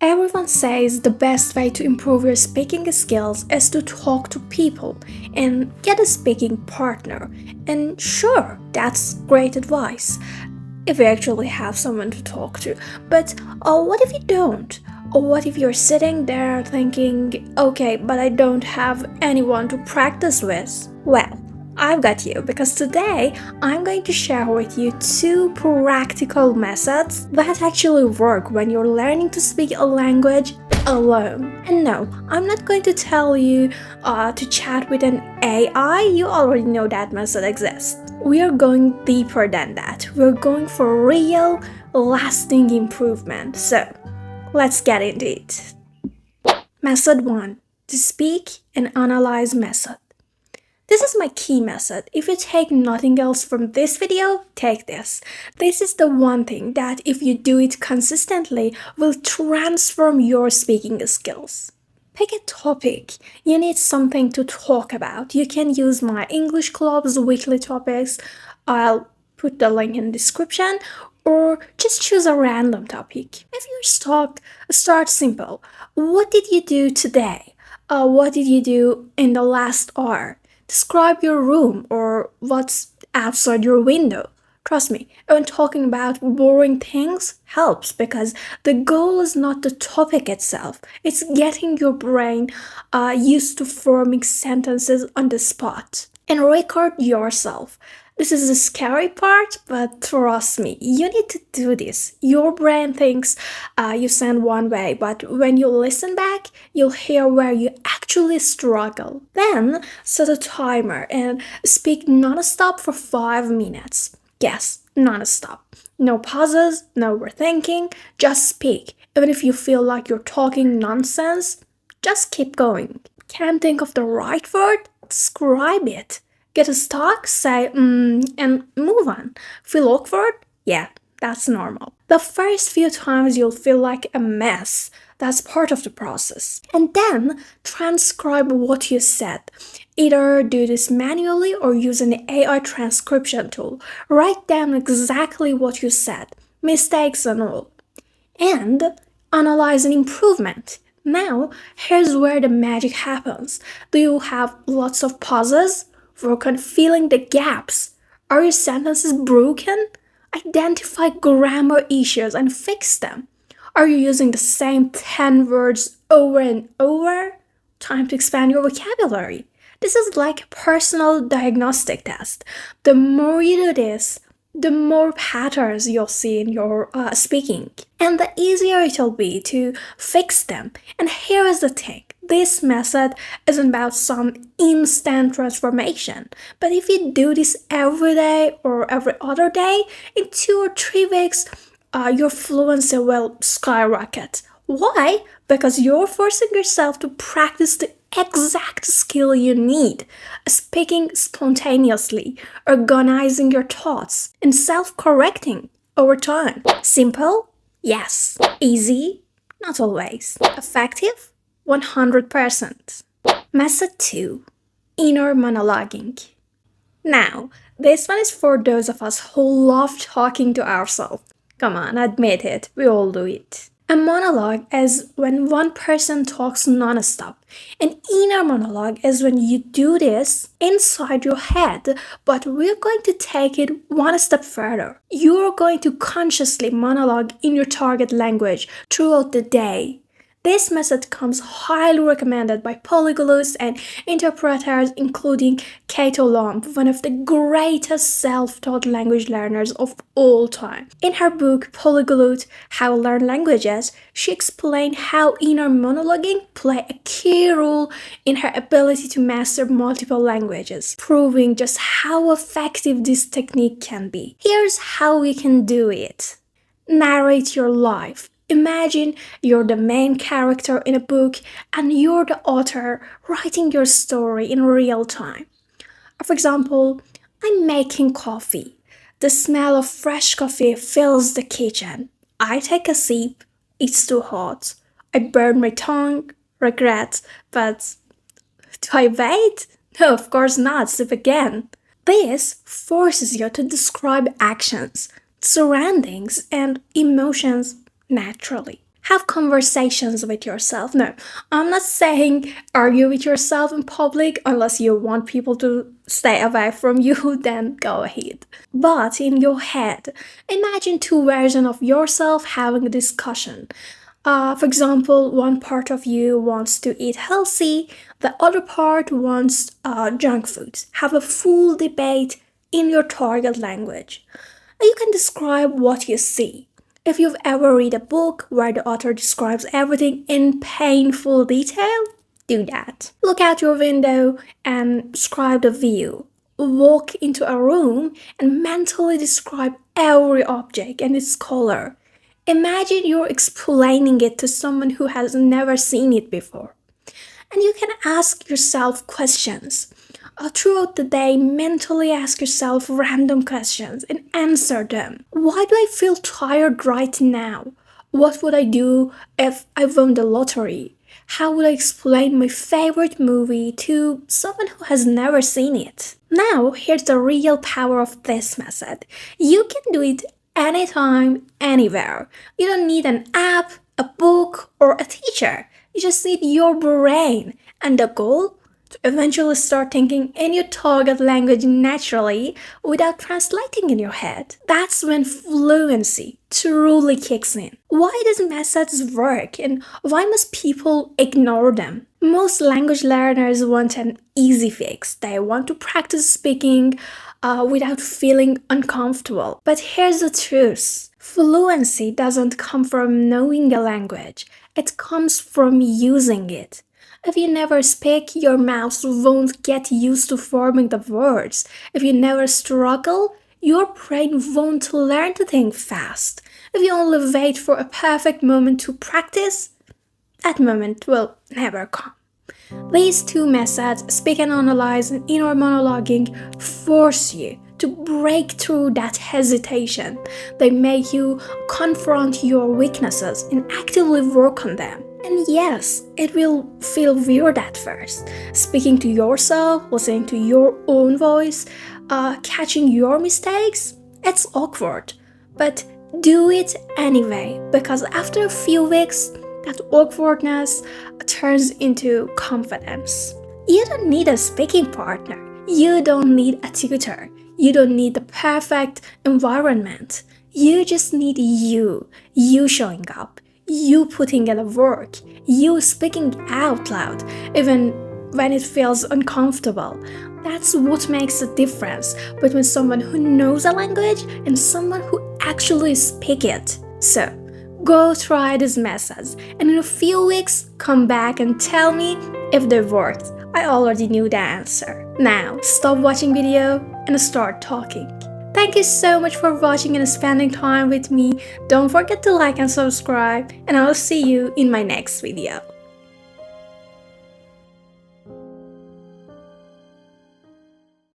Everyone says the best way to improve your speaking skills is to talk to people and get a speaking partner. And sure, that's great advice if you actually have someone to talk to. But what if you don't? Or what if you're sitting there thinking, okay, but I don't have anyone to practice with? Well, I've got you because today I'm going to share with you two practical methods that actually work when you're learning to speak a language alone. And no, I'm not going to tell you to chat with an AI, you already know that method exists. We are going deeper than that. We're going for real, lasting improvement. So, let's get into it. Method 1. The speak and analyze method. This is my key method. If you take nothing else from this video, take this. This is the one thing that if you do it consistently will transform your speaking skills. Pick a topic. You need something to talk about. You can use my English Club's weekly topics. I'll put the link in the description, or just choose a random topic. If you're stuck, start simple. What did you do today? What did you do in the last hour? Describe your room or what's outside your window. Trust me, when talking about boring things helps because the goal is not the topic itself. It's getting your brain used to forming sentences on the spot. And record yourself. This is the scary part, but trust me, you need to do this. Your brain thinks you sound one way, but when you listen back, you'll hear where you actually struggle. Then set a timer and speak non-stop for 5 minutes. Yes, non-stop. No pauses, no overthinking, just speak. Even if you feel like you're talking nonsense, just keep going. Can't think of the right word? Describe it. Get stuck, say and move on. Feel awkward? Yeah, that's normal. The first few times you'll feel like a mess. That's part of the process. And then transcribe what you said. Either do this manually or use an AI transcription tool. Write down exactly what you said, mistakes and all. And analyze an improvement. Now, here's where the magic happens. Do you have lots of pauses? Work on filling the gaps. Are your sentences broken? Identify grammar issues and fix them. Are you using the same 10 words over and over? Time to expand your vocabulary. This is like a personal diagnostic test. The more you do this, the more patterns you'll see in your speaking, and the easier it'll be to fix them. And here is the thing. This method isn't about some instant transformation, but if you do this every day or every other day, in 2 or 3 weeks, your fluency will skyrocket. Why? Because you're forcing yourself to practice the exact skill you need: speaking spontaneously, organizing your thoughts, and self-correcting over time. Simple? Yes. Easy? Not always. Effective? 100%. Method 2. Inner monologuing. Now, this one is for those of us who love talking to ourselves. Come on, admit it, we all do it. A monologue is when one person talks non-stop. An inner monologue is when you do this inside your head, but we're going to take it one step further. You're going to consciously monologue in your target language throughout the day. This method comes highly recommended by polyglots and interpreters, including Kato Lomb, one of the greatest self-taught language learners of all time. In her book Polyglot: How to Learn Languages, she explained how inner monologuing plays a key role in her ability to master multiple languages, proving just how effective this technique can be. Here's how we can do it. Narrate your life. Imagine you're the main character in a book and you're the author writing your story in real time. For example, I'm making coffee. The smell of fresh coffee fills the kitchen. I take a sip. It's too hot. I burn my tongue. Regret. But do I wait? No, of course not. Sip again. This forces you to describe actions, surroundings, and emotions naturally. Have conversations with yourself. No, I'm not saying argue with yourself in public unless you want people to stay away from you, then go ahead. But in your head, imagine two versions of yourself having a discussion. For example, one part of you wants to eat healthy, the other part wants junk foods. Have a full debate in your target language. You can describe what you see. If you've ever read a book where the author describes everything in painful detail, do that. Look out your window and describe the view. Walk into a room and mentally describe every object and its color. Imagine you're explaining it to someone who has never seen it before. And you can ask yourself questions. Throughout the day, mentally ask yourself random questions and answer them. Why do I feel tired right now? What would I do if I won the lottery? How would I explain my favorite movie to someone who has never seen it? Now, here's the real power of this method. You can do it anytime, anywhere. You don't need an app, a book, or a teacher. You just need your brain. And the goal? To eventually start thinking in your target language naturally without translating in your head. That's when fluency truly kicks in. Why does methods work and why must people ignore them? Most language learners want an easy fix. They want to practice speaking without feeling uncomfortable. But here's the truth. Fluency doesn't come from knowing a language. It comes from using it. If you never speak, your mouth won't get used to forming the words. If you never struggle, your brain won't learn to think fast. If you only wait for a perfect moment to practice, that moment will never come. These two methods, speak and analyze and inner monologuing, force you to break through that hesitation. They make you confront your weaknesses and actively work on them. And yes, it will feel weird at first. Speaking to yourself, listening to your own voice, catching your mistakes, it's awkward. But do it anyway, because after a few weeks, that awkwardness turns into confidence. You don't need a speaking partner. You don't need a tutor. You don't need the perfect environment. You just need you showing up, you putting in the work, you speaking out loud, even when it feels uncomfortable. That's what makes a difference between someone who knows a language and someone who actually speaks it. So, go try these methods and in a few weeks come back and tell me if they worked. I already knew the answer. Now, stop watching video and start talking. Thank you so much for watching and spending time with me. Don't forget to like and subscribe, and I'll see you in my next video.